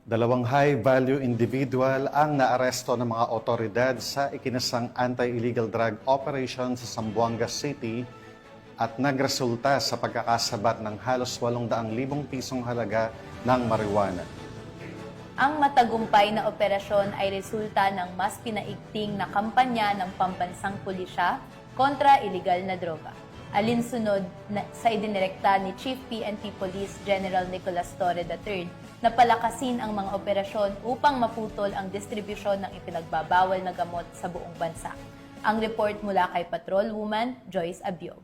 Dalawang high-value individual ang naaresto ng mga otoridad sa ikinasang anti-illegal drug operation sa Zamboanga City at nagresulta sa pagkakasabat ng halos 800,000 pisong halaga ng marijuana. Ang matagumpay na operasyon ay resulta ng mas pinaigting na kampanya ng pambansang pulisya kontra iligal na droga. Alinsunod sa idinirekta ni Chief PNP Police General Nicolas Torre III na palakasin ang mga operasyon upang maputol ang distribusyon ng ipinagbabawal na gamot sa buong bansa. Ang report mula kay Patrolwoman Joyce Abiog.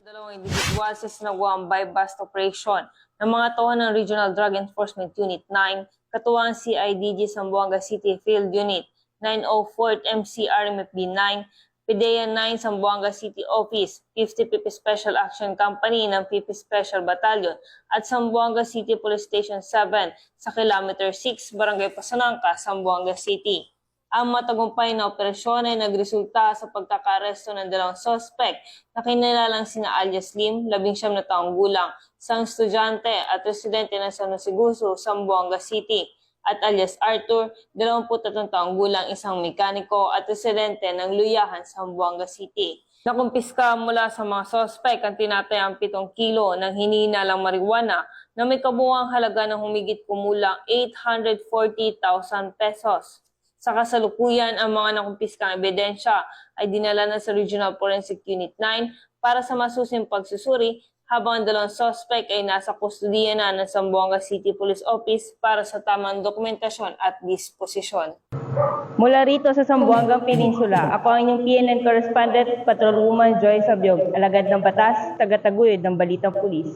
Dalawang individual sa sinagawang buy-bust operation ng mga tauhan ng Regional Drug Enforcement Unit 9, katuwang CIDG Zamboanga City Field Unit 904th MCRMFB 9, PDEA 9 Zamboanga City Office, 50th Special Action Company ng 50th Special Battalion at Zamboanga City Police Station 7 sa Kilometer 6, Barangay Pasanangka, Zamboanga City. Ang matagumpay na operasyon ay nagresulta sa pagkakaresto ng dalawang suspect na kinilalang sina alias Lim, 19 na taong gulang, isang estudyante at residente ng San Jose Guso, Zamboanga City, at alias Arthur, 23 taong gulang, isang mekaniko at residente ng Luyahan, Zamboanga City. Nakumpiska mula sa mga suspect ang tinatayang 7 kilo ng hinihinalang marijuana na may kabuuang halaga ng humigit kumulang 840,000 pesos. Sa kasalukuyan, ang mga nakumpiskang ebidensya ay dinala na sa Regional Forensic Unit 9 para sa masusing pagsusuri, habang ang dalawang suspect ay nasa kustudiya na ng Zamboanga City Police Office para sa tamang dokumentasyon at disposisyon. Mula rito sa Zamboanga Peninsula, ako ang inyong PNN correspondent, Patrolwoman Joyce Abiog, alagad ng batas, tagataguyod ng Balitang Pulis.